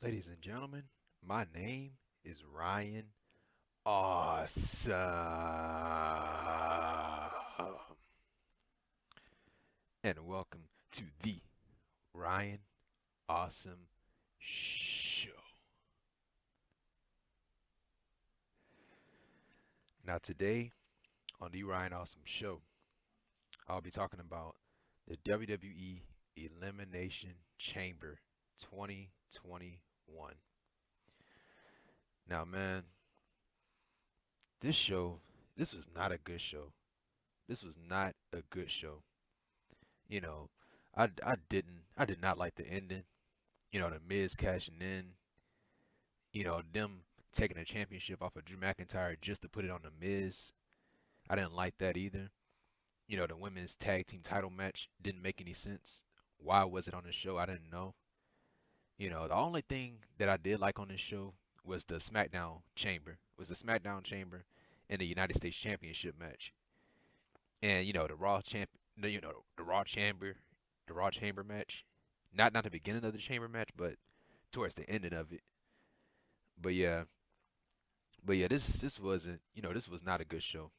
Ladies and gentlemen, my name is Ryan Awesome. And welcome to the Ryan Awesome Show. Now, today on the Ryan Awesome Show, I'll be talking about the WWE Elimination Chamber 2021. Now, man, this was not a good show. This was not a good show. You know, I did not like the ending. The Miz cashing in. Them taking a championship off of Drew McIntyre just to put it on the Miz. I didn't like that either. The women's tag team title match didn't make any sense. Why was it on the show? I didn't know. The only thing that I did like on this show was the SmackDown Chamber and the United States Championship match. And the Raw Chamber match. Not the beginning of the Chamber match, but towards the ending of it. But yeah, this wasn't, this was not a good show.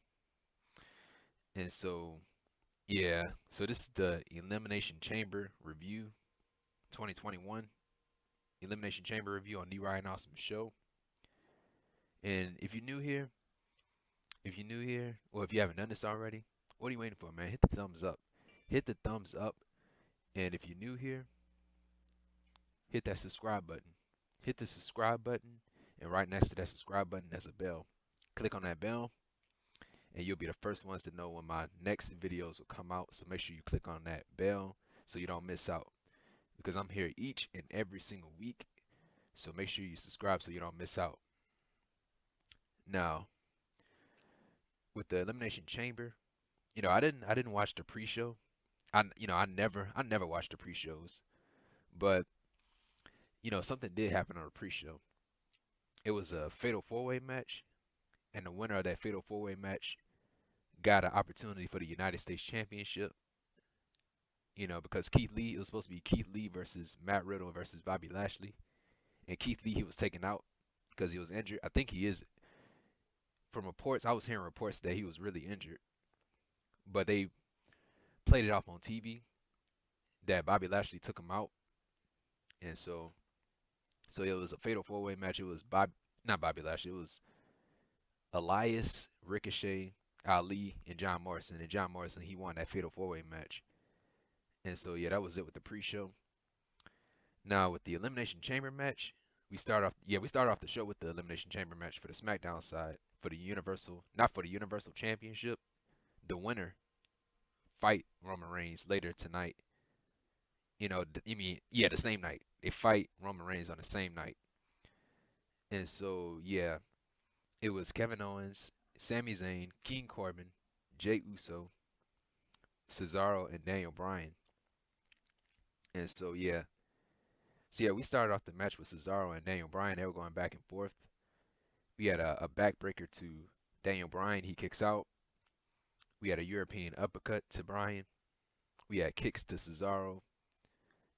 And so yeah, so this is the Elimination Chamber review 2021. Elimination Chamber review on the Ryan Awesome Show. And if you're new here, or if you haven't done this already, what are you waiting for, man? Hit the thumbs up. Hit the thumbs up. And if you're new here, hit that subscribe button. Hit the subscribe button, and right next to that subscribe button, there's a bell. Click on that bell, and you'll be the first ones to know when my next videos will come out. So make sure you click on that bell so you don't miss out. Because I'm here each and every single week. So make sure you subscribe so you don't miss out. Now, with the Elimination Chamber, I didn't watch the pre-show. I never watched the pre-shows, but something did happen on the pre-show. It was a fatal four-way match, and the winner of that fatal four-way match got an opportunity for the United States Championship. Because it was supposed to be Keith Lee versus Matt Riddle versus Bobby Lashley, and Keith Lee, he was taken out because he was injured. I think he is. From reports, I was hearing reports that he was really injured, but they played it off on TV that Bobby Lashley took him out, and so it was a fatal four-way match. It was not Bobby Lashley. It was Elias, Ricochet, Ali, and John Morrison. And John Morrison, he won that fatal four-way match. And so yeah, that was it with the pre-show. Now with the Elimination Chamber match, we start off the show with the Elimination Chamber match for the SmackDown side for the Universal, not for the Universal Championship. The winner fight Roman Reigns later tonight. The same night. They fight Roman Reigns on the same night. And so yeah, it was Kevin Owens, Sami Zayn, King Corbin, Jey Uso, Cesaro, and Daniel Bryan. And so yeah, we started off the match with Cesaro and Daniel Bryan. They were going back and forth. We had a backbreaker to Daniel Bryan. He kicks out. We had a European uppercut to Bryan. We had kicks to Cesaro.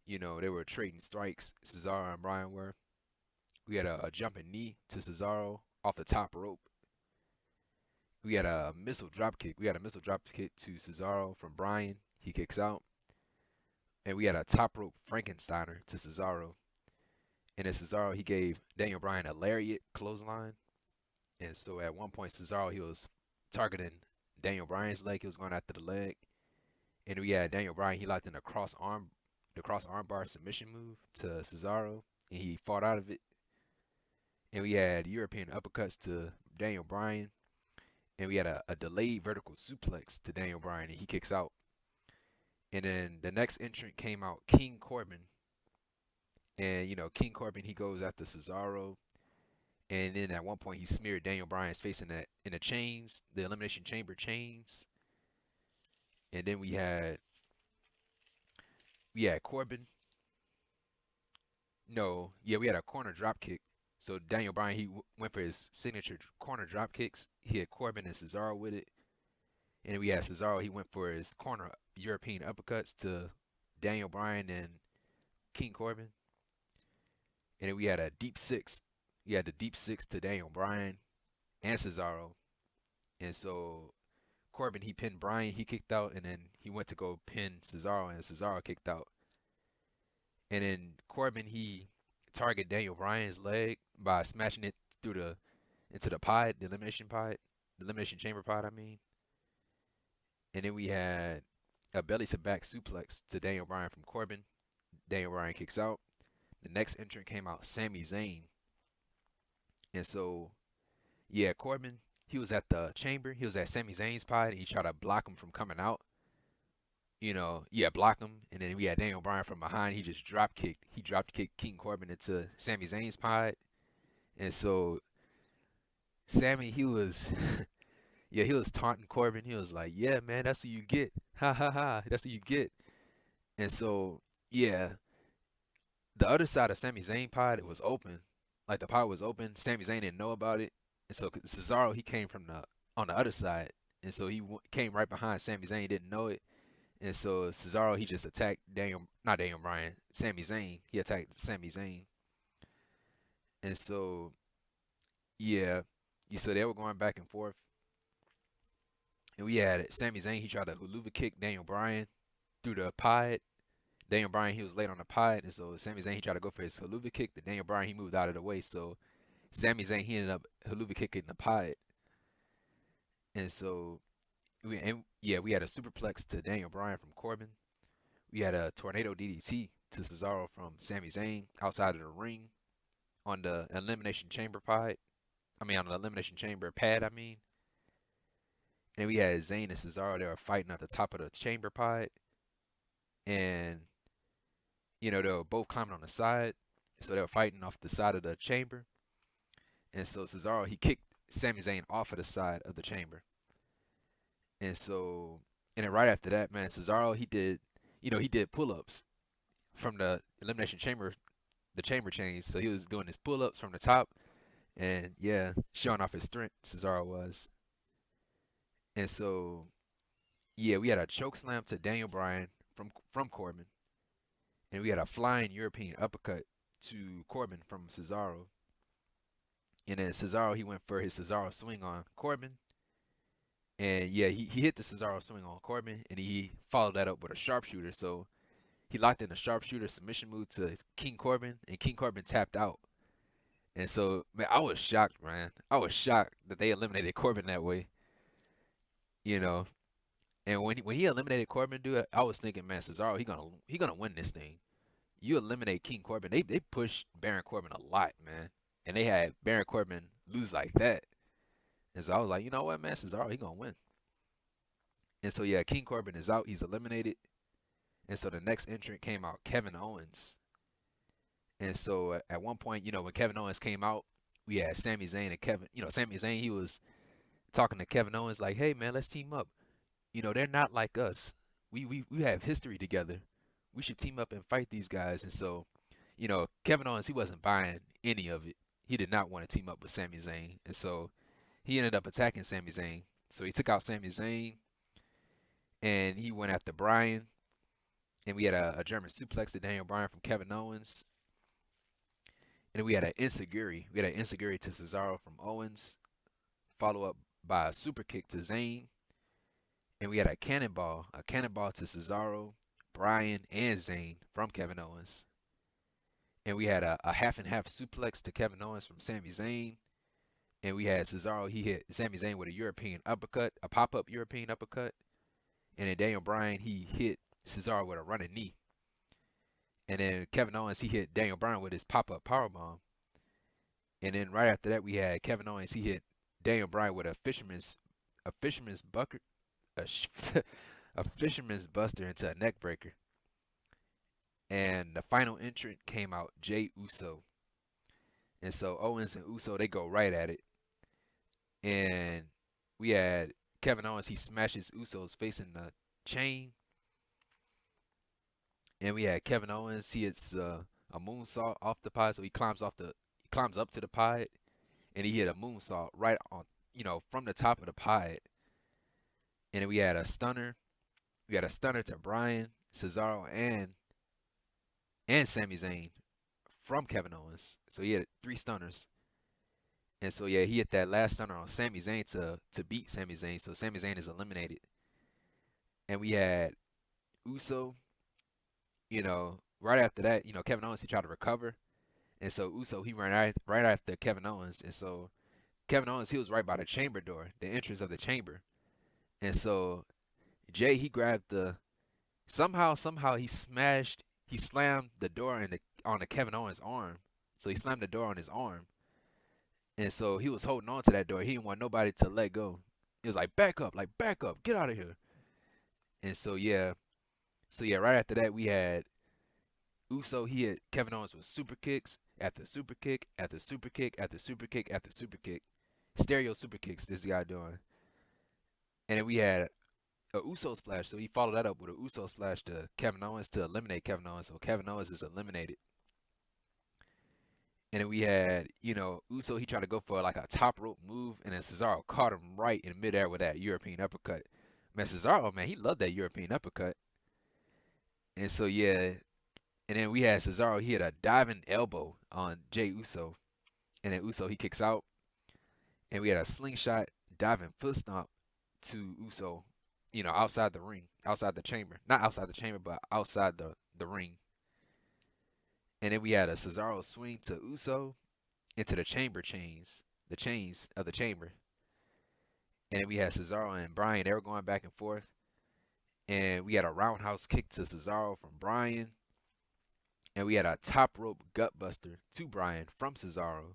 They were trading strikes. Cesaro and Bryan were. We had a jumping knee to Cesaro off the top rope. We had a missile drop kick. We had a missile drop kick to Cesaro from Bryan. He kicks out. And we had a top rope Frankensteiner to Cesaro. And then Cesaro, he gave Daniel Bryan a lariat clothesline. And so at one point, Cesaro, he was targeting Daniel Bryan's leg. He was going after the leg. And we had Daniel Bryan, he locked in the cross armbar submission move to Cesaro. And he fought out of it. And we had European uppercuts to Daniel Bryan. And we had a delayed vertical suplex to Daniel Bryan. And he kicks out. And then the next entrant came out, King Corbin. And, King Corbin, he goes after Cesaro. And then at one point, he smeared Daniel Bryan's face in the chains, the Elimination Chamber chains. And then we had Corbin. No, yeah, we had a corner drop kick. So Daniel Bryan, he went for his signature corner drop kicks. He had Corbin and Cesaro with it. And then we had Cesaro, he went for his corner European uppercuts to Daniel Bryan and King Corbin. And then we had a deep six. We had the deep six to Daniel Bryan and Cesaro. And so Corbin, he pinned Bryan, he kicked out, and then he went to go pin Cesaro, and Cesaro kicked out. And then Corbin, he targeted Daniel Bryan's leg by smashing it through the into the pod, the elimination chamber pod, I mean. And then we had a belly to back suplex to Daniel Bryan from Corbin. Daniel Bryan kicks out. The next entrant came out, Sami Zayn. And so, yeah, Corbin, he was at the chamber. He was at Sami Zayn's pod, and he tried to block him from coming out. Block him. And then we had Daniel Bryan from behind. He just drop kicked. He drop kicked King Corbin into Sami Zayn's pod. And so, Sami, he was, yeah, he was taunting Corbin. He was like, yeah, man, that's what you get. Ha ha ha. That's what you get. And so, yeah, the other side of Sami Zayn pod, it was open. Like the pod was open. Sami Zayn didn't know about it. And so Cesaro, he came from on the other side. And so he came right behind Sami Zayn, didn't know it. And so Cesaro, he just attacked not Daniel Bryan, Sami Zayn. He attacked Sami Zayn. And so, yeah, so they were going back and forth. And we had Sami Zayn, he tried to haluva kick Daniel Bryan through the pod. Daniel Bryan, he was late on the pod, and so Sami Zayn, he tried to go for his haluva kick. The Daniel Bryan, he moved out of the way, so Sami Zayn, he ended up haluva kicking the pod. And so, we had a superplex to Daniel Bryan from Corbin. We had a tornado DDT to Cesaro from Sami Zayn outside of the ring on the Elimination Chamber pod. On the Elimination Chamber pad, I mean. And we had Zayn and Cesaro, they were fighting at the top of the chamber pod. And, they were both climbing on the side. So they were fighting off the side of the chamber. And so Cesaro, he kicked Sami Zayn off of the side of the chamber. And then right after that, man, Cesaro, he did pull-ups from the Elimination Chamber, the chamber change. So he was doing his pull-ups from the top. And, yeah, showing off his strength, Cesaro was. And so, yeah, we had a choke slam to Daniel Bryan from Corbin. And we had a flying European uppercut to Corbin from Cesaro. And then Cesaro, he went for his Cesaro swing on Corbin. And yeah, he hit the Cesaro swing on Corbin, and he followed that up with a sharpshooter. So he locked in a sharpshooter submission move to King Corbin, and King Corbin tapped out. And so, man, I was shocked, man. I was shocked that they eliminated Corbin that way. And when he eliminated Corbin, dude, I was thinking, man, Cesaro, he gonna win this thing. You eliminate King Corbin, they pushed Baron Corbin a lot, man, and they had Baron Corbin lose like that. And so I was like, you know what, man, Cesaro, he gonna win. And so yeah, King Corbin is out, he's eliminated. And so the next entrant came out, Kevin Owens. And so at one point, when Kevin Owens came out, we had Sami Zayn and Kevin. Sami Zayn, he was talking to Kevin Owens like, hey man, let's team up. They're not like us. We have history together. We should team up and fight these guys. And so, Kevin Owens, he wasn't buying any of it. He did not want to team up with Sami Zayn. And so he ended up attacking Sami Zayn. So he took out Sami Zayn and he went after Bryan. And we had a German suplex to Daniel Bryan from Kevin Owens. And then we had an enziguri. We had an enziguri to Cesaro from Owens. Follow up by a super kick to Zayn. And we had a cannonball to Cesaro, Bryan, and Zayn from Kevin Owens. And we had a half and half suplex to Kevin Owens from Sami Zayn. And we had Cesaro, he hit Sami Zayn with a European uppercut, a pop-up European uppercut. And then Daniel Bryan, he hit Cesaro with a running knee. And then Kevin Owens, he hit Daniel Bryan with his pop-up powerbomb. And then right after that, we had Kevin Owens, he hit Daniel Bryan with a fisherman's bucket, a fisherman's buster into a neck breaker. And the final entrant came out, Jey Uso. And so Owens and Uso, they go right at it. And we had Kevin Owens, he smashes Uso's face in the chain. And we had Kevin Owens, he hits a moonsault off the pod, so he climbs up to the pod, and he hit a moonsault right on, from the top of the pod. And then we had a stunner. We had a stunner to Bryan, Cesaro, and Sami Zayn from Kevin Owens. So he had 3 stunners. And so yeah, he hit that last stunner on Sami Zayn to beat Sami Zayn. So Sami Zayn is eliminated. And we had Uso, right after that, Kevin Owens he tried to recover. And so Uso he ran right after Kevin Owens. And so Kevin Owens he was right by the chamber door, the entrance of the chamber. And so Jay he grabbed the somehow he slammed the door on the Kevin Owens arm. So he slammed the door on his arm. And so he was holding on to that door. He didn't want nobody to let go. He was like, back up, get out of here. And so yeah, right after that we had Uso. He hit Kevin Owens with super kicks after super kick after super kick after super kick after super kick, stereo super kicks. This guy doing, and then we had a Uso splash. So he followed that up with a Uso splash to Kevin Owens to eliminate Kevin Owens. So Kevin Owens is eliminated. And then we had, Uso, he tried to go for like a top rope move, and then Cesaro caught him right in midair with that European uppercut. Man, Cesaro, man, he loved that European uppercut. And so, yeah, and then we had Cesaro, he had a diving elbow on Jey Uso. And then Uso, he kicks out. And we had a slingshot diving foot stomp to Uso, outside the ring, outside the chamber. Not outside the chamber, but outside the ring. And then we had a Cesaro swing to Uso into the chains of the chamber. And then we had Cesaro and Bryan, they were going back and forth. And we had a roundhouse kick to Cesaro from Bryan. And we had a top rope gutbuster to Bryan from Cesaro.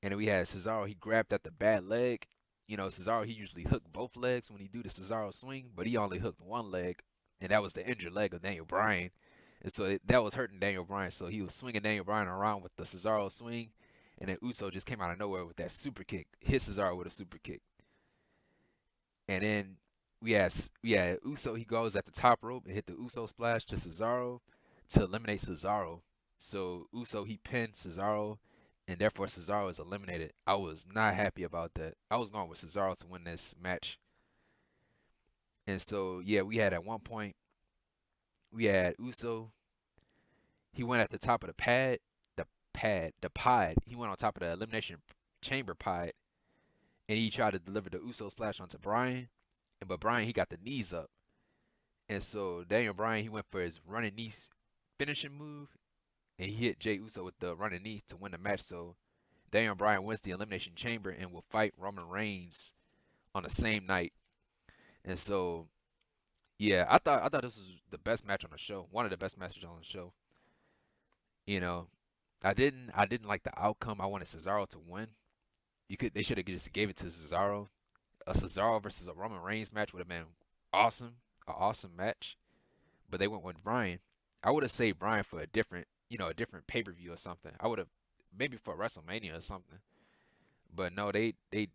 And then we had Cesaro, he grabbed at the bad leg. Cesaro, he usually hooked both legs when he do the Cesaro swing, but he only hooked one leg. And that was the injured leg of Daniel Bryan. And so that was hurting Daniel Bryan. So he was swinging Daniel Bryan around with the Cesaro swing. And then Uso just came out of nowhere with that super kick. Hit Cesaro with a super kick. And then we had Uso. He goes at the top rope and hit the Uso splash to Cesaro to eliminate Cesaro. So Uso, he pinned Cesaro. And therefore Cesaro is eliminated. I was not happy about that. I was going with Cesaro to win this match. And so, yeah, we had at one point, we had Uso. He went at the top of the pod. He went on top of the Elimination Chamber pod, and he tried to deliver the Uso splash onto Bryan. But Bryan, he got the knees up. And so Daniel Bryan, he went for his running knee finishing move, and he hit Jey Uso with the running knee to win the match. So Daniel Bryan wins the Elimination Chamber and will fight Roman Reigns on the same night. And so, yeah, I thought this was the best match on the show. One of the best matches on the show. I didn't like the outcome. I wanted Cesaro to win. They should have just gave it to Cesaro. A Cesaro versus a Roman Reigns match would have been awesome, an awesome match. But they went with Bryan. I would have saved Bryan for a different pay-per-view or something. I would have maybe for WrestleMania or something. But no, they did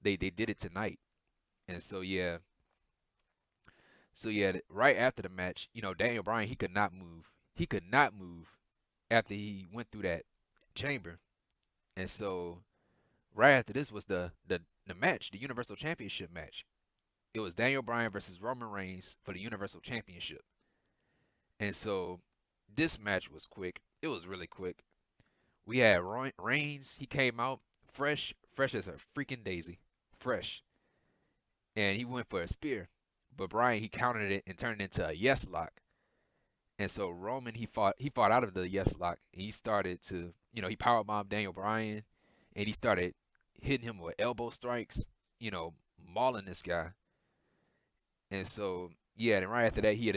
it tonight. And so yeah. So yeah, right after the match, Daniel Bryan, he could not move. He could not move after he went through that chamber. And so right after this was the match, the Universal Championship match. It was Daniel Bryan versus Roman Reigns for the Universal Championship. And so this match was quick. It was really quick. We had Reigns. He came out fresh as a freaking daisy. Fresh. And he went for a spear. But Bryan, he countered it and turned it into a yes lock. And so Roman, he fought out of the yes lock. And he started to, he powerbombed Daniel Bryan. And he started hitting him with elbow strikes, mauling this guy. And so, yeah, and right after that, he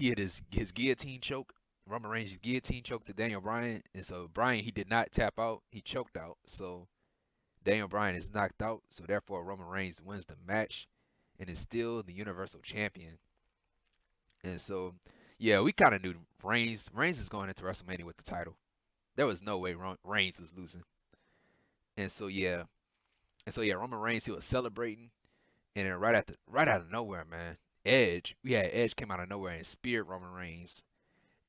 had his guillotine choke. Roman Reigns' guillotine choke to Daniel Bryan. And so Bryan, he did not tap out. He choked out. So Daniel Bryan is knocked out. So therefore, Roman Reigns wins the match and is still the Universal Champion. And so, yeah, we kind of knew Reigns is going into WrestleMania with the title. There was no way Reigns was losing. And so, yeah, Roman Reigns, he was celebrating. And then right out of nowhere, man, Edge came out of nowhere and speared Roman Reigns.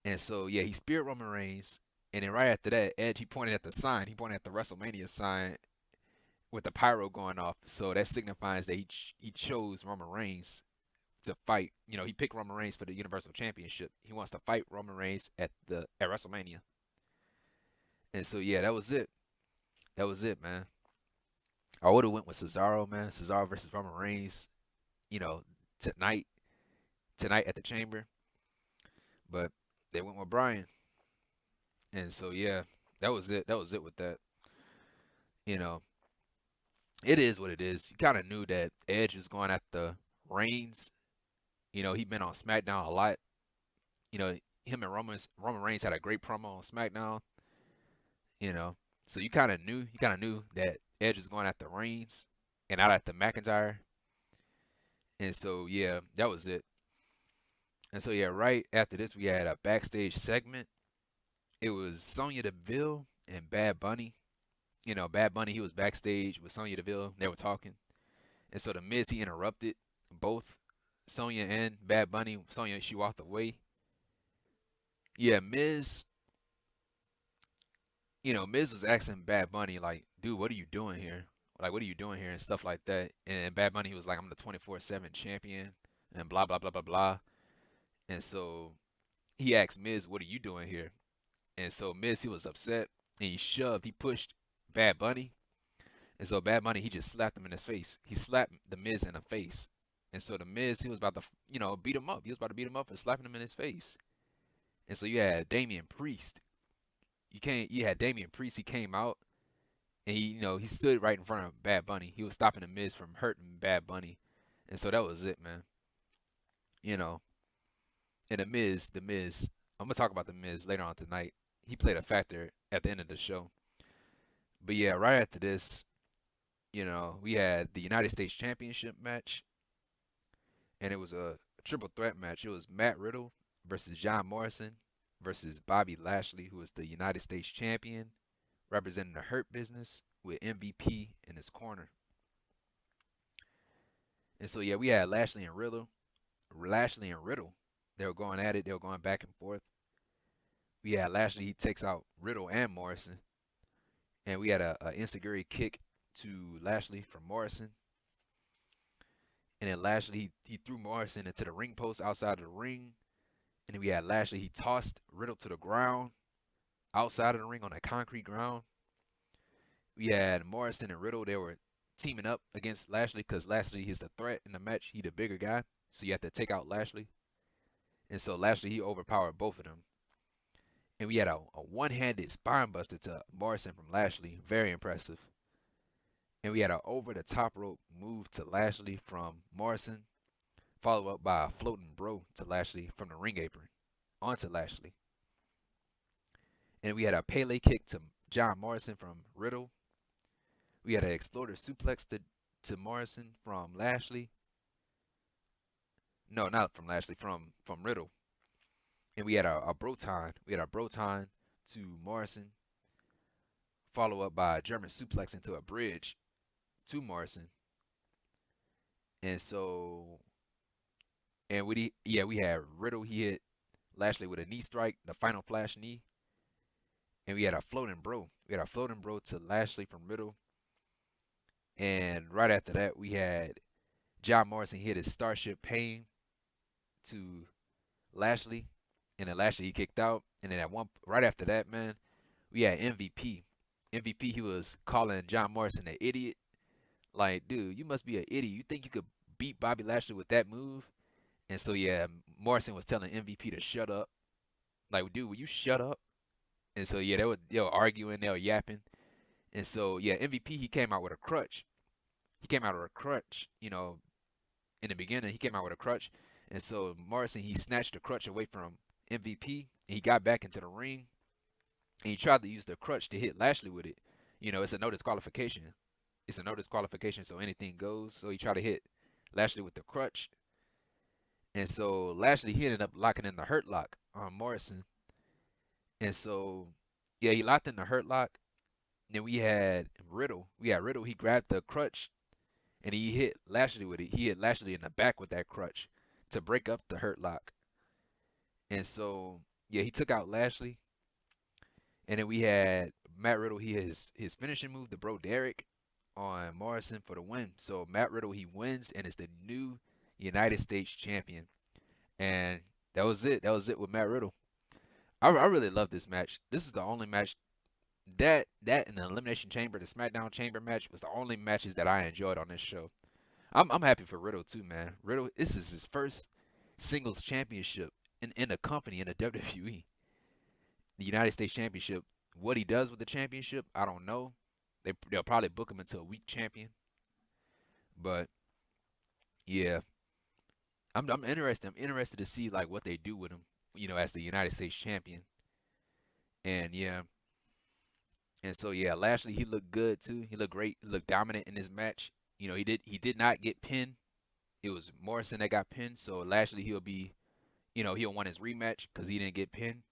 And so, yeah, he speared Roman Reigns. And then right after that, Edge, he pointed at the sign. He pointed at the WrestleMania sign with the pyro going off. So that signifies that he chose Roman Reigns to fight. He picked Roman Reigns for the Universal Championship. He wants to fight Roman Reigns at WrestleMania. And so yeah, that was it. That was it, man. I would have went with Cesaro, man. Cesaro versus Roman Reigns, you know, tonight tonight at the Chamber, but they went with Bryan. And so yeah, that was it. That was it with that. You know, it is what it is. You kind of knew that Edge was going at the Reigns. He'd been on SmackDown a lot. You know, him and Roman Reigns had a great promo on SmackDown. You know, so you kind of knew that Edge was going at the Reigns and not at the McIntyre. And so yeah, that was it. And so yeah, right after this we had a backstage segment. It was Sonya Deville and Bad Bunny. Bad Bunny, he was backstage with Sonya Deville. They were talking. And so the Miz, he interrupted both Sonya and Bad Bunny. Sonya, she walked away. Yeah, Miz was asking Bad Bunny, like, dude, what are you doing here? Like, what are you doing here? And stuff like that. And Bad Bunny, he was like, I'm the 24/7 champion and blah, blah, blah, blah, blah. And so he asked Miz, what are you doing here? And so Miz, he was upset and he pushed Bad Bunny. And so Bad Bunny, he just slapped him in his face. He slapped the Miz in the face. And so the Miz, he was about to, beat him up. He was about to beat him up and slapping him in his face. And so you had Damian Priest. You had Damian Priest. He came out and he stood right in front of Bad Bunny. He was stopping the Miz from hurting Bad Bunny. And so that was it, man. You know, and the Miz. I'm gonna talk about the Miz later on tonight. He played a factor at the end of the show. But yeah, right after this, we had the United States Championship match, and it was a triple threat match. It was Matt Riddle versus John Morrison versus Bobby Lashley, who is the United States Champion, representing the Hurt Business with MVP in his corner. And so yeah, we had Lashley and Riddle. They were going at it. They were going back and forth. We had Lashley. He takes out Riddle and Morrison, and we had a enziguri kick to Lashley from Morrison. And then Lashley, he threw Morrison into the ring post outside of the ring. And then we had Lashley, he tossed Riddle to the ground outside of the ring on the concrete ground. We had Morrison and Riddle, they were teaming up against Lashley because Lashley is the threat in the match. He the bigger guy, so you have to take out Lashley. And so Lashley, he overpowered both of them. And we had a one-handed spine buster to Morrison from Lashley. Very impressive. And we had an over-the-top rope move to Lashley from Morrison, followed up by a floating bro to Lashley from the ring apron onto Lashley. And we had a Pele kick to John Morrison from Riddle. We had an exploder suplex to Morrison from Lashley. No, not from Lashley, from Riddle. And we had a Broton. We had a Broton to Morrison, followed up by a German suplex into a bridge to Morrison. And so, we had Riddle. He hit Lashley with a knee strike, the final flash knee. And we had a floating bro. We had a floating bro to Lashley from Riddle. And right after that, we had John Morrison hit his Starship Pain to Lashley. And then Lashley, he kicked out. And then right after that, man, we had MVP. MVP, he was calling John Morrison an idiot. Like, dude, you must be an idiot. You think you could beat Bobby Lashley with that move? And so, yeah, Morrison was telling MVP to shut up. Like, dude, will you shut up? And so, yeah, they were arguing, they were yapping. And so, yeah, MVP, he came out with a crutch. In the beginning, he came out with a crutch. And so, Morrison, he snatched the crutch away from MVP. And he got back into the ring. And he tried to use the crutch to hit Lashley with it. It's a no disqualification. So anything goes. So he tried to hit Lashley with the crutch. And so Lashley, he ended up locking in the hurt lock on Morrison. And so, yeah, he locked in the hurt lock. Then we had Riddle. He grabbed the crutch and he hit Lashley with it. He hit Lashley in the back with that crutch to break up the hurt lock. And so, yeah, he took out Lashley. And then we had Matt Riddle. He hit his finishing move, the Bro Derek, on Morrison for the win. So Matt Riddle, he wins, and it's the new United States champion. And that was it. That was it with Matt Riddle. I really love this match. This is the only match that in the Elimination Chamber, the Smackdown Chamber match was the only matches that I enjoyed on this show. I'm happy for Riddle too, man. Riddle, this is his first singles championship in a company in the WWE. The United States Championship. What he does with the championship, I don't know. They'll probably book him into a weak champion. But yeah, I'm interested. I'm interested to see like what they do with him, as the United States champion. And yeah, and so yeah, Lashley he looked good too. He looked great. He looked dominant in this match. He did not get pinned. It was Morrison that got pinned. So Lashley he'll want his rematch because he didn't get pinned.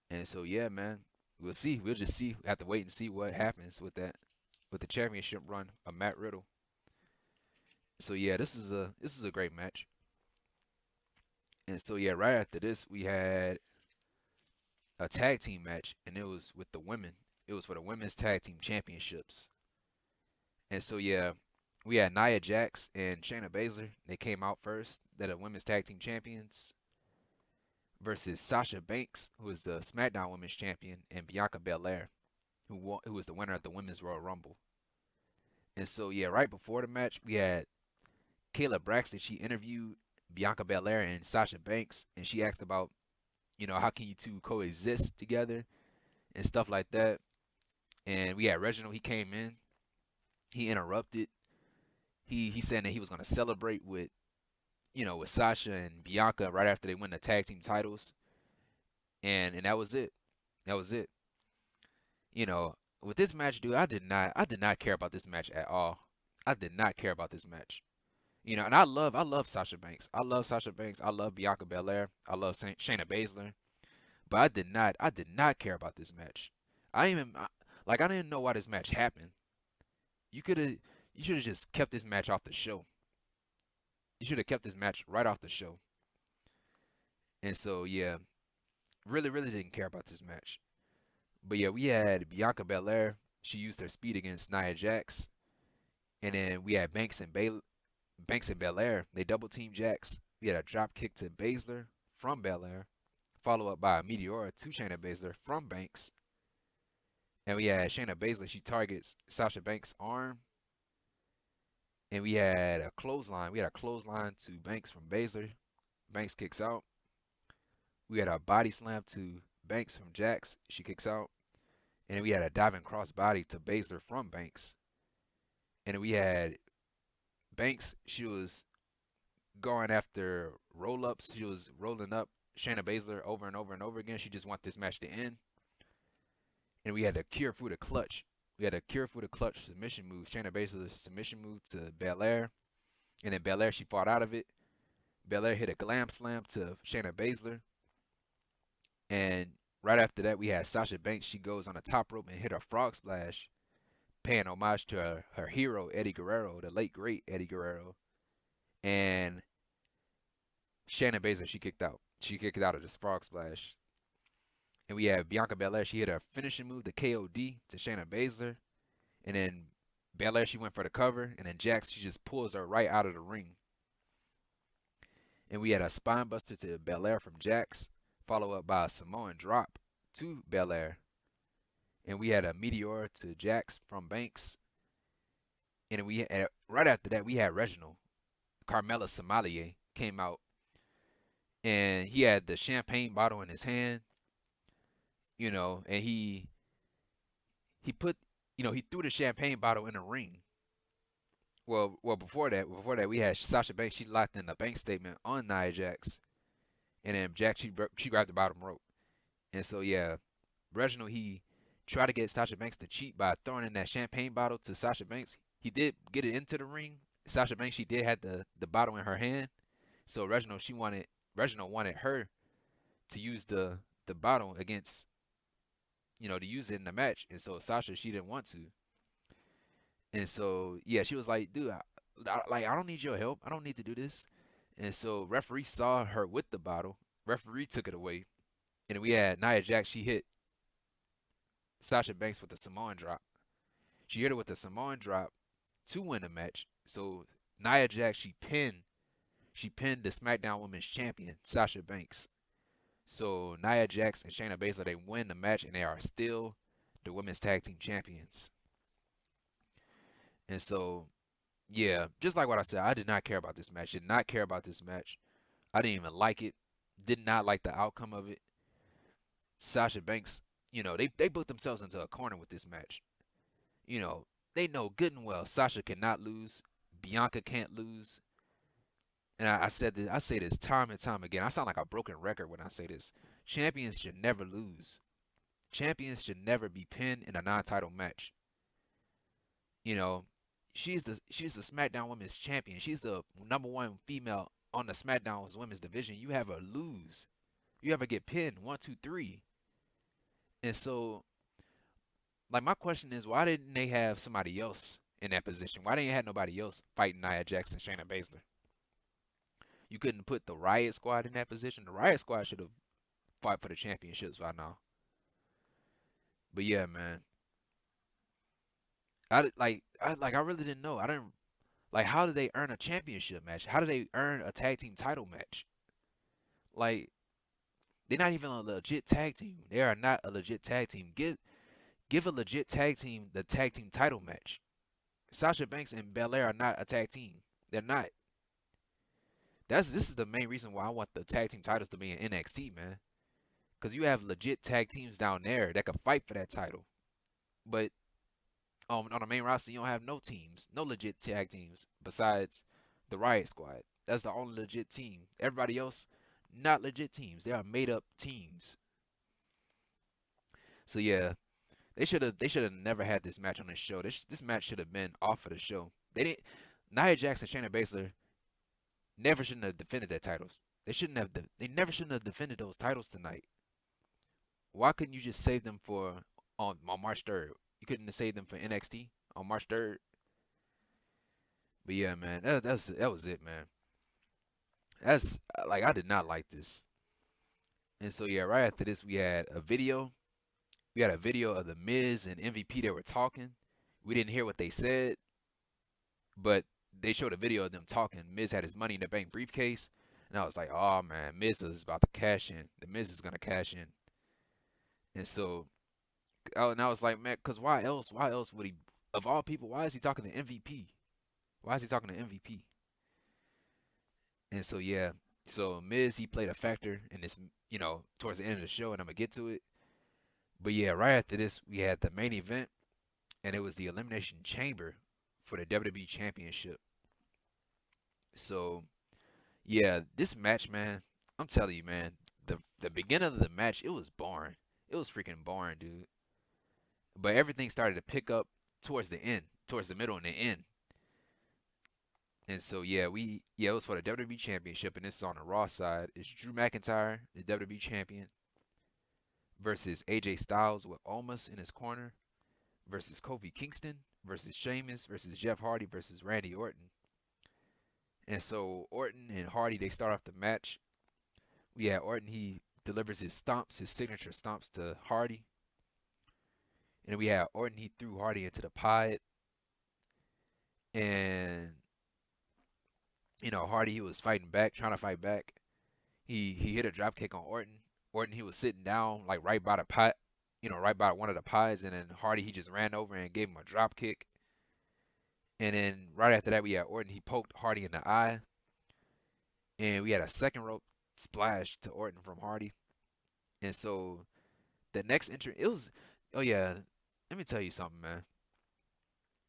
And so yeah, man, we'll see. We'll just see. We have to wait and see what happens with the championship run of Matt Riddle. So yeah, this is a great match. And so yeah, right after this we had a tag team match, and it was with the women. It was for the women's tag team championships. And so yeah, we had Nia Jax and Shayna Baszler. They came out first. They're the women's tag team champions versus Sasha Banks, who is the SmackDown Women's Champion, and Bianca Belair, who was the winner of the Women's Royal Rumble. And so yeah, right before the match, we had Kayla Braxton. She interviewed Bianca Belair and Sasha Banks, and she asked about, how can you two coexist together and stuff like that. And we had Reginald. He came in. He interrupted. He said that he was going to celebrate with Sasha and Bianca right after they win the tag team titles. And that was it. That was it. With this match, dude, I did not care about this match at all. I did not care about this match. And I love Sasha Banks. I love Sasha Banks. I love Bianca Belair. I love Shayna Baszler. But I did not care about this match. I didn't know why this match happened. You should have just kept this match off the show. You should have kept this match right off the show. And so yeah, really, really didn't care about this match. But yeah, we had Bianca Belair. She used her speed against Nia Jax. And then we had Banks and Belair. They double teamed Jax. We had a drop kick to Baszler from Belair, followed up by a Meteora to Shayna Baszler from Banks. And we had Shayna Baszler. She targets Sasha Banks' arm. And we had a clothesline. We had a clothesline to Banks from Baszler. Banks kicks out. We had a body slam to Banks from Jax. She kicks out. And then we had a diving crossbody to Baszler from Banks. And then we had Banks. She was going after roll-ups. She was rolling up Shayna Baszler over and over and over again. She just wanted this match to end. And we had a cure through the clutch. We had a cure through the clutch submission move. Shayna Baszler's submission move to Belair. And then Belair, she fought out of it. Belair hit a glam slam to Shayna Baszler. And right after that, we had Sasha Banks. She goes on the top rope and hit a frog splash, paying homage to her hero, Eddie Guerrero, the late, great Eddie Guerrero. And Shayna Baszler, she kicked out. She kicked out of this frog splash. And we have Bianca Belair. She hit her finishing move, the KOD, to Shayna Baszler. And then Belair, she went for the cover. And then Jax, she just pulls her right out of the ring. And we had a spine buster to Belair from Jax, followed up by a Samoan drop to Belair. And we had a Meteor to Jax from Banks. And right after that, we had Reginald. Carmella Sommelier came out. And he had the champagne bottle in his hand. And he put, he threw the champagne bottle in the ring. Well, before that, we had Sasha Banks. She locked in the bank statement on Nia Jax, and then Jax she grabbed the bottom rope, and so yeah, Reginald he tried to get Sasha Banks to cheat by throwing in that champagne bottle to Sasha Banks. He did get it into the ring. Sasha Banks she did have the bottle in her hand, so Reginald wanted her to use the bottle against. To use it in the match. And so Sasha, she didn't want to. And so, yeah, she was like, dude, I don't need your help. I don't need to do this. And so referee saw her with the bottle. Referee took it away. And we had Nia Jax. She hit Sasha Banks with the Samoan drop. She hit her with the Samoan drop to win the match. So Nia Jax, she pinned She pinned the SmackDown Women's Champion, Sasha Banks. So Nia Jax and Shayna Baszler, they win the match and they are still the Women's Tag Team Champions. And so, yeah, just like what I said, I did not care about this match. Did not care about this match. I didn't even like it. Did not like the outcome of it. Sasha Banks, they put themselves into a corner with this match. They know good and well Sasha cannot lose. Bianca can't lose. And I say this time and time again. I sound like a broken record when I say this. Champions should never lose. Champions should never be pinned in a non-title match. She's the SmackDown Women's Champion. She's the #1 female on the SmackDown Women's division. You have her lose. You have her get pinned 1, 2, 3. And so, like, my question is, why didn't they have somebody else in that position? Why didn't they have nobody else fighting Nia Jax and Shayna Baszler? You couldn't put the Riot Squad in that position. The Riot Squad should have fought for the championships by now. But yeah, man. I really didn't know. How did they earn a championship match? How did they earn a tag team title match? Like, they're not even a legit tag team. They are not a legit tag team. Give a legit tag team the tag team title match. Sasha Banks and Belair are not a tag team. They're not. This is the main reason why I want the tag team titles to be in NXT, man. Because you have legit tag teams down there that can fight for that title. But on the main roster, you don't have no teams, no legit tag teams besides the Riot Squad. That's the only legit team. Everybody else, not legit teams. They are made up teams. So yeah, they should have never had this match on this show. This match should have been off of the show. Nia Jax and Shayna Baszler never shouldn't have defended their titles. They never shouldn't have defended those titles tonight. Why couldn't you just save them for on March 3rd? You couldn't have saved them for NXT on March 3rd. But yeah, man, that was it, man. That's I did not like this. And so yeah, right after this we had a video. We had a video of the Miz and MVP that were talking. We didn't hear what they said, but they showed a video of them talking. Miz had his Money in the Bank briefcase, and I was like, oh man, Miz is about to cash in. The Miz is gonna cash in. And so, and I was like, man, because why else? Why else would he? Of all people, why is he talking to MVP? Why is he talking to MVP? And so yeah, so Miz, he played a factor in this, towards the end of the show, and I'm gonna get to it. But yeah, right after this, we had the main event, and it was the Elimination Chamber for the WWE Championship. So yeah, this match, man, I'm telling you, man, the beginning of the match, it was boring. It was freaking boring, dude. But everything started to pick up towards the end, towards the middle and the end. And so yeah, it was for the WWE Championship, and this is on the Raw side. It's Drew McIntyre, the WWE Champion, versus AJ Styles with Omos in his corner, versus Kofi Kingston, versus Sheamus, versus Jeff Hardy, versus Randy Orton. And so Orton and Hardy, they start off the match. We had Orton, he delivers his stomps, his signature stomps to Hardy. And we had Orton, he threw Hardy into the pod. And, Hardy, he was fighting back, trying to fight back. He hit a drop kick on Orton. Orton, he was sitting down, like right by the pot, right by one of the pods. And then Hardy, he just ran over and gave him a drop kick. And then right after that, we had Orton, he poked Hardy in the eye. And we had a second rope splash to Orton from Hardy. And so the next entry, oh yeah, let me tell you something, man.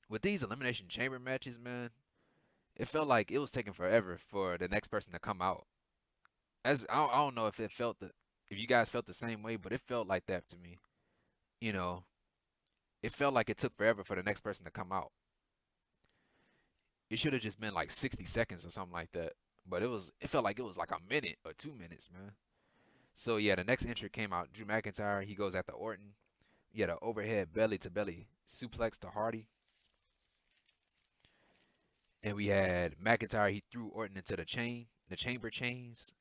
With these Elimination Chamber matches, man, it felt like it was taking forever for the next person to come out. I don't know if if you guys felt the same way, but it felt like that to me. It felt like it took forever for the next person to come out. It should have just been like 60 seconds or something like that. But it felt like it was like a minute or 2 minutes, man. So yeah, the next entry came out. Drew McIntyre, he goes after Orton. He had an overhead belly to belly suplex to Hardy. And we had McIntyre, he threw Orton into the chamber chains.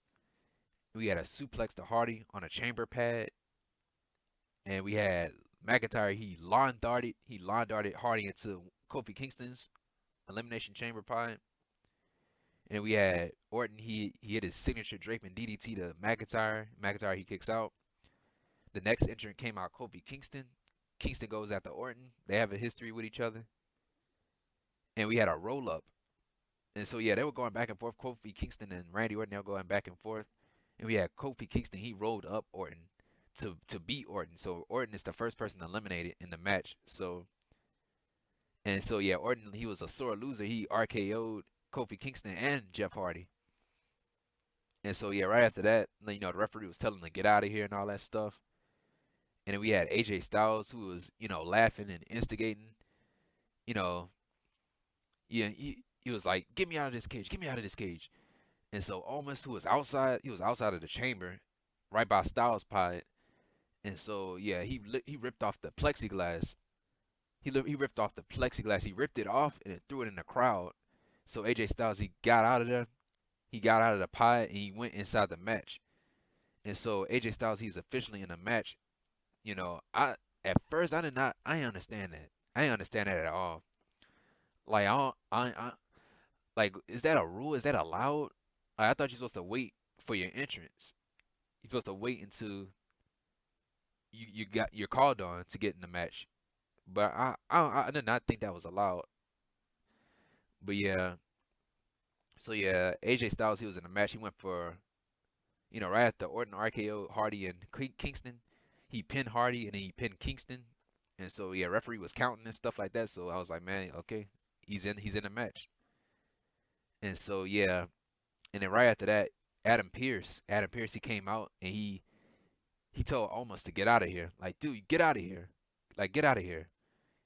We had a suplex to Hardy on a chamber pad. And we had McIntyre, he lawn darted Hardy into Kofi Kingston's Elimination Chamber pod. And we had Orton. He hit his signature Drakeman DDT to McIntyre. McIntyre he kicks out. The next entrant came out Kofi Kingston. Kingston goes after Orton. They have a history with each other. And we had a roll up. And so yeah, they were going back and forth. Kofi Kingston and Randy Orton, they were going back and forth. And we had Kofi Kingston. He rolled up Orton to beat Orton. So Orton is the first person eliminated in the match. So yeah, Orton, he was a sore loser. He RKO'd Kofi Kingston and Jeff Hardy. And so yeah, right after that, the referee was telling him to get out of here and all that stuff. And then we had AJ Styles, who was laughing and instigating. Yeah, he was like, "Get me out of this cage! Get me out of this cage!" And so Omos, who was outside, he was outside of the chamber, right by Styles' pod. And so yeah, he ripped off the plexiglass. He ripped off the plexiglass. He ripped it off and threw it in the crowd. So AJ Styles, he got out of there. He got out of the pod and he went inside the match. And so AJ Styles, he's officially in the match. At first I didn't understand that. I didn't understand that at all. Like like, is that a rule? Is that allowed? Like, I thought you're supposed to wait for your entrance. You're supposed to wait until you're called on to get in the match. But I did not think that was allowed. But yeah, so yeah, AJ Styles, he was in the match. He went for, right after Orton RKO Hardy and Kingston, he pinned Hardy and then he pinned Kingston. And so yeah, referee was counting and stuff like that. So I was like, man, okay, he's in the match. And so yeah, and then right after that, Adam Pearce, he came out and he told Omos to get out of here. Like, dude, get out of here. Like, get out of here.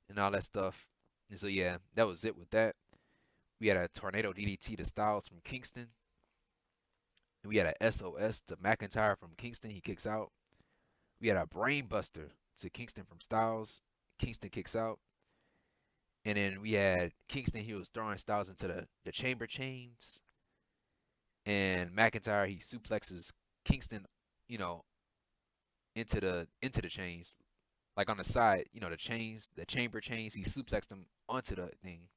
And all that stuff. And so yeah, that was it with that. We had a tornado DDT to Styles from Kingston. And we had a SOS to McIntyre from Kingston. He kicks out. We had a brain buster to Kingston from Styles. Kingston kicks out. And then we had Kingston, he was throwing Styles into the chamber chains. And McIntyre, he suplexes Kingston, into the chains. Like on the side, the chamber chains, he suplexed them onto the thing.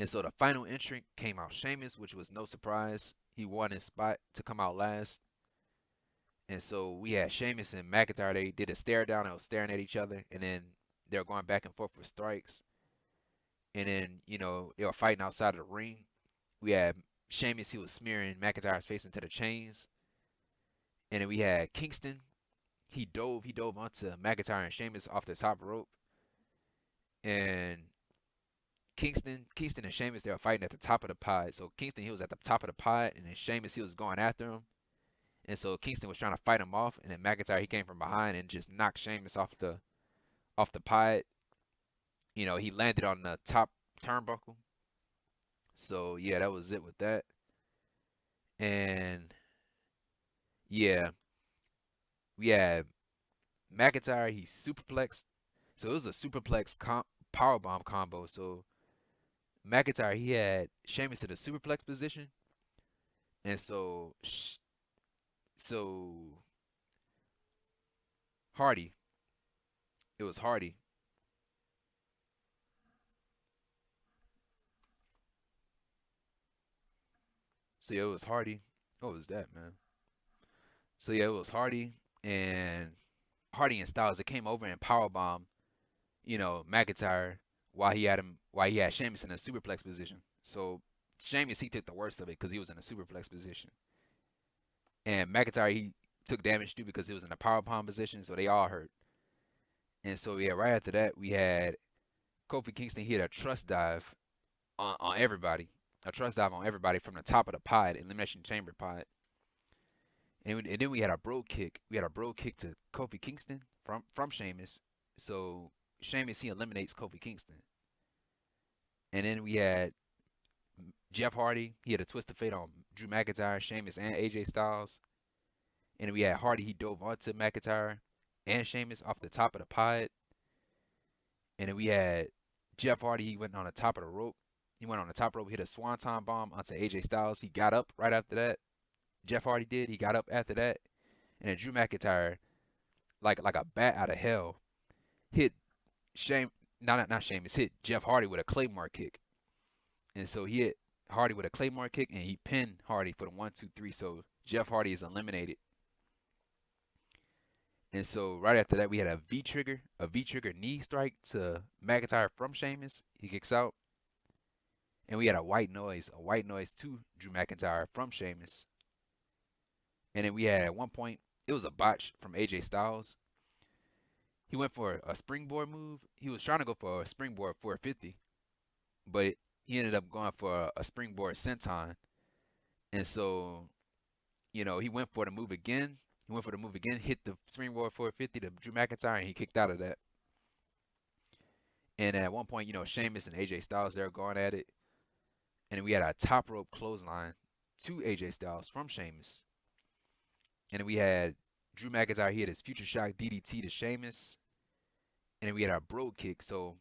And so the final entrant came out Sheamus, which was no surprise. He won his spot to come out last. And so we had Sheamus and McIntyre. They did a stare down. They were staring at each other. And then they were going back and forth with strikes. And then, they were fighting outside of the ring. We had Sheamus, he was smearing McIntyre's face into the chains. And then we had Kingston. He dove onto McIntyre and Sheamus off the top rope. And Kingston and Sheamus, they were fighting at the top of the pod. So Kingston, he was at the top of the pod, and then Sheamus, he was going after him. And so Kingston was trying to fight him off, and then McIntyre, he came from behind and just knocked Sheamus off the pod. He landed on the top turnbuckle. So yeah, that was it with that. And yeah, we had McIntyre, he superplexed. So it was a superplex powerbomb combo. So McIntyre, he had Sheamus in the superplex position. And so Hardy, it was Hardy. So yeah, it was Hardy. What was that, man? So yeah, it was Hardy and Styles. It came over and powerbomb, McIntyre while he had Sheamus in a superplex position. So Sheamus, he took the worst of it because he was in a superplex position. And McIntyre, he took damage too because he was in a powerbomb position, so they all hurt. And so yeah, right after that, we had Kofi Kingston hit a trust dive on everybody. A trust dive on everybody from the top of the pod, Elimination Chamber pod. And then we had a bro kick. We had a bro kick to Kofi Kingston from Sheamus. So Sheamus, he eliminates Kofi Kingston. And then we had Jeff Hardy. He had a twist of fate on Drew McIntyre, Sheamus, and AJ Styles. And then we had Hardy. He dove onto McIntyre and Sheamus off the top of the pod. And then we had Jeff Hardy. He went on the top of the rope. He went on the top rope, hit a swanton bomb onto AJ Styles. He got up right after that. Jeff Hardy did. He got up after that. And then Drew McIntyre, like a bat out of hell, hit not Sheamus, hit Jeff Hardy with a Claymore kick. And so he hit Hardy with a Claymore kick, and he pinned Hardy for the 1-2-3. So Jeff Hardy is eliminated. And so right after that, we had a V trigger knee strike to McIntyre from Sheamus. He kicks out. And we had a white noise to Drew McIntyre from Sheamus. And then we had at one point, it was a botch from AJ Styles. He went for a springboard move. He was trying to go for a springboard 450, but he ended up going for a springboard senton. And so, he went for the move again. Hit the springboard 450 to Drew McIntyre, and he kicked out of that. And at one point, Sheamus and AJ Styles, they're going at it. And then we had a top rope clothesline to AJ Styles from Sheamus. And then we had Drew McIntyre, he had his future shock DDT to Sheamus. And then we had our bro kick. So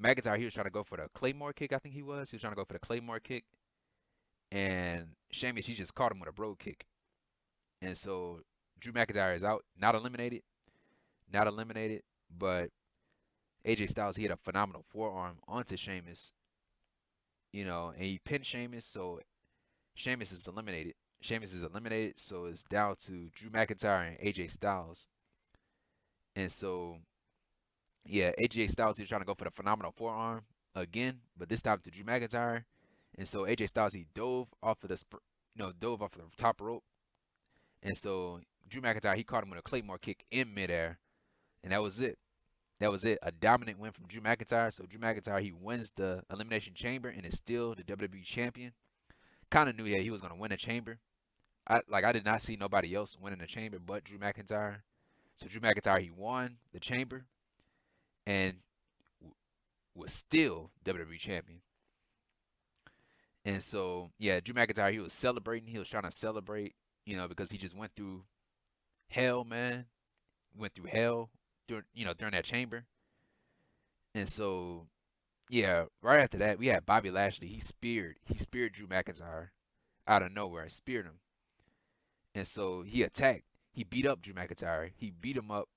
McIntyre, he was trying to go for the Claymore kick, I think he was. He was trying to go for the Claymore kick. And Sheamus, he just caught him with a bro kick. And so Drew McIntyre is out, not eliminated, but AJ Styles, he had a phenomenal forearm onto Sheamus, and he pinned Sheamus, so Sheamus is eliminated. So it's down to Drew McIntyre and AJ Styles. And so, yeah, AJ Styles, he was trying to go for the phenomenal forearm again, but this time to Drew McIntyre. And so AJ Styles, he dove off of the top rope. And so Drew McIntyre, he caught him with a Claymore kick in midair. And that was it. A dominant win from Drew McIntyre. So Drew McIntyre, he wins the Elimination Chamber and is still the WWE Champion. Kind of knew that he was going to win the Chamber. I did not see nobody else winning the Chamber but Drew McIntyre. So Drew McIntyre, he won the Chamber and was still WWE Champion. And so, yeah, Drew McIntyre, he was celebrating. He was trying to celebrate, because he just went through hell, man. Went through hell during that Chamber. And so, yeah, right after that, we had Bobby Lashley. He speared Drew McIntyre out of nowhere. Speared him. And so he attacked. He beat up Drew McIntyre. He beat him up.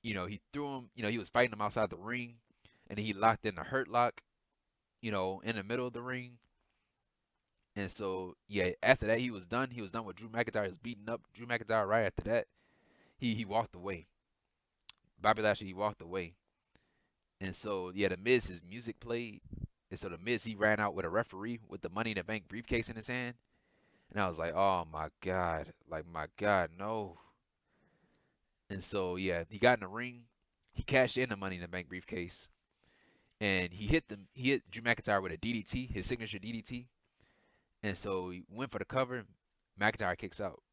He threw him. He was fighting him outside the ring. And then he locked in the Hurt Lock, in the middle of the ring. And so, yeah, after that, he was done. He was done with Drew McIntyre. He was beating up Drew McIntyre right after that. He walked away. Bobby Lashley, he walked away. And so, yeah, the Miz, his music played. And so the Miz, he ran out with a referee with the Money in the Bank briefcase in his hand. And I was like, oh, my God. My God, no. And so, yeah, he got in the ring. He cashed in the Money in the Bank briefcase. And he hit Drew McIntyre with a DDT, his signature DDT. And so he went for the cover. McIntyre kicks out.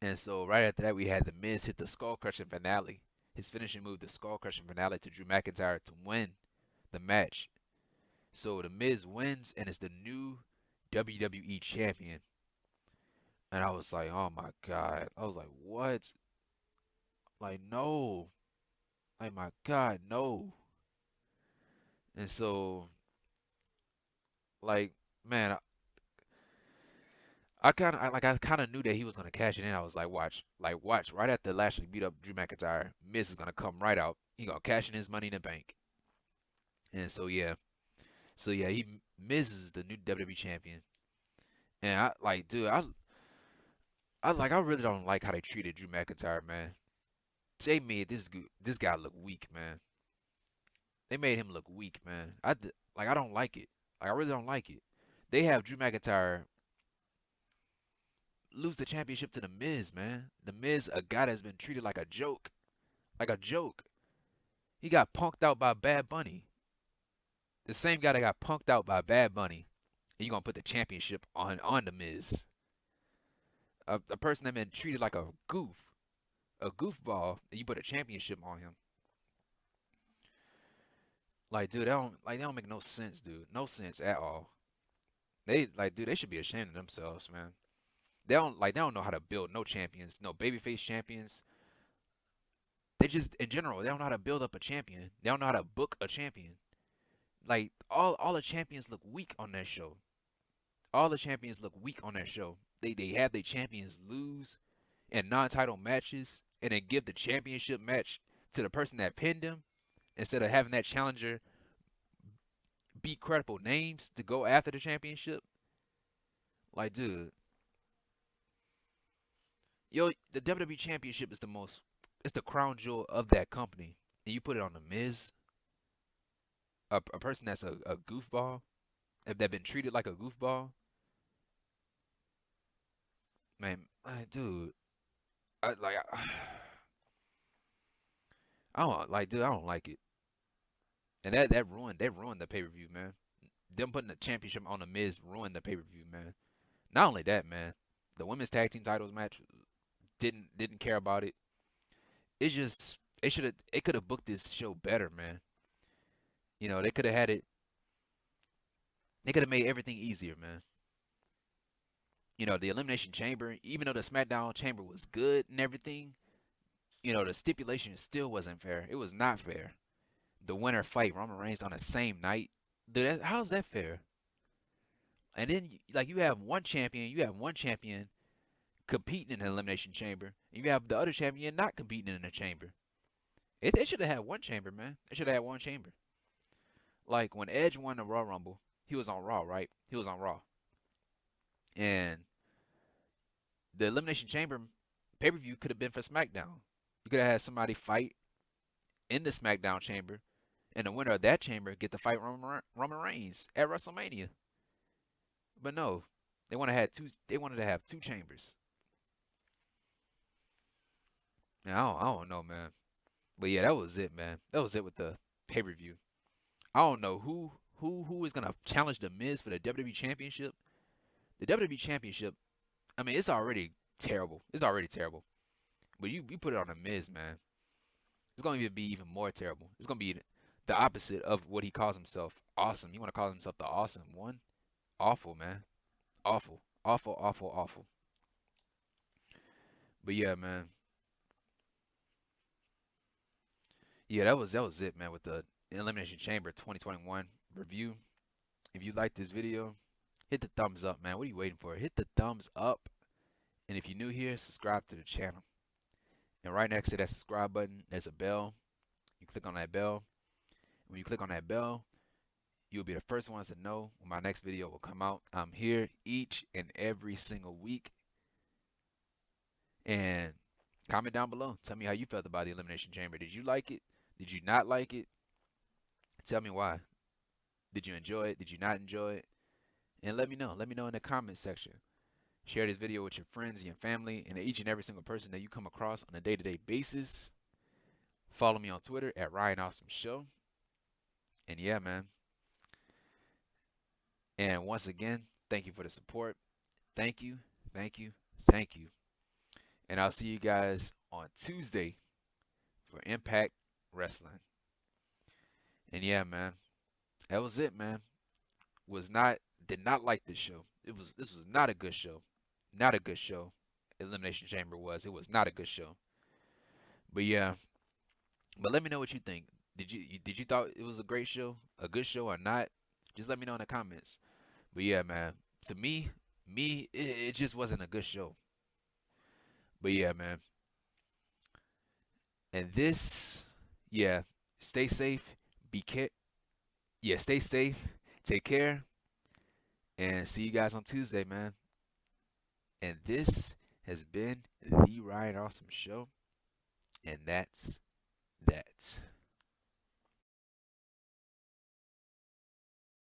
And so right after that, we had the Miz hit the skull crushing finale. His finishing move, the skull crushing finale to Drew McIntyre to win the match. So the Miz wins and is the new WWE champion. And I was like, oh my God. I was like, what? No. My God, no. And so, man, I kind of knew that he was gonna cash it in. I was like, watch. Right after Lashley beat up Drew McIntyre, Miz is gonna come right out. He gonna cash in his Money in the Bank. And so yeah, Miz is the new WWE champion. And I really don't like how they treated Drew McIntyre, man. They made this guy look weak, man. They made him look weak, man. I don't like it. I really don't like it. They have Drew McIntyre lose the championship to The Miz, man. The Miz, a guy that's been treated like a joke. He got punked out by Bad Bunny. The same guy that got punked out by Bad Bunny. And you gonna put the championship on The Miz. A person that been treated like a goofball, and you put a championship on him. Dude, they don't make no sense, dude. No sense at all. They should be ashamed of themselves, man. They don't know how to build no champions, no babyface champions. They just, in general, they don't know how to build up a champion. They don't know how to book a champion. All the champions look weak on that show. They have their champions lose in non-title matches and then give the championship match to the person that pinned them instead of having that challenger be credible names to go after the championship. Like, dude, yo, the WWE Championship is it's the crown jewel of that company, and you put it on the Miz, a person that's a goofball, if they've been treated like a goofball, man, dude, I like, I don't like, dude, I don't like it, and that ruined the pay per view, man. Them putting the championship on the Miz ruined the pay per view, man. Not only that, man, the women's tag team titles match didn't care about it. It's just it could have booked this show better, man. You know, they could have had it. They could have made everything easier, man. You know, the Elimination Chamber, even though the Smackdown Chamber was good and everything, you know, the stipulation still wasn't fair. It was not fair. The winner fight Roman Reigns on the same night. Dude, how's that fair? And then, like, you have one champion competing in the Elimination Chamber, and you have the other champion not competing in the chamber. They should have had one chamber, man. They should have had one chamber. Like, when Edge won the Royal Rumble, he was on Raw, right? He was on Raw. And the Elimination Chamber pay-per-view could have been for SmackDown. You could have had somebody fight in the SmackDown chamber, and the winner of that chamber get to fight Roman Reigns at WrestleMania. But no, they wanted to have two chambers. Now, I don't know, man. But yeah, that was it, man. That was it with the pay-per-view. I don't know who is gonna challenge the Miz for the WWE Championship. The WWE Championship, I mean, it's already terrible. It's already terrible. But you put it on the Miz, man. It's going to be even more terrible. It's going to be the opposite of what he calls himself. Awesome. You want to call himself the awesome one? Awful, man. Awful. Awful, awful, awful. But yeah, man. Yeah, that was it, man, with the Elimination Chamber 2021 review. If you like this video, hit the thumbs up, man. What are you waiting for? Hit the thumbs up. And if you're new here, subscribe to the channel. And right next to that subscribe button, there's a bell. You click on that bell. When you click on that bell, you'll be the first ones to know when my next video will come out. I'm here each and every single week. And comment down below. Tell me how you felt about the Elimination Chamber. Did you like it? Did you not like it? Tell me why. Did you enjoy it? Did you not enjoy it? And let me know. Let me know in the comment section. Share this video with your friends, your family, and each and every single person that you come across on a day-to-day basis. Follow me on Twitter at Ryan Awesome Show. And yeah, man. And once again, thank you for the support. Thank you, thank you, thank you. And I'll see you guys on Tuesday for Impact Wrestling. And yeah, man. That was it, man. Did not like this show. This was not a good show. Not a good show. Elimination Chamber was. It was not a good show. But yeah. But let me know what you think. Did you thought it was a great show? A good show or not? Just let me know in the comments. But yeah, man. To me, it just wasn't a good show. But yeah, man. And this, yeah, stay safe. Stay safe. Take care. And see you guys on Tuesday, man. And this has been the Ryan Awesome Show. And that's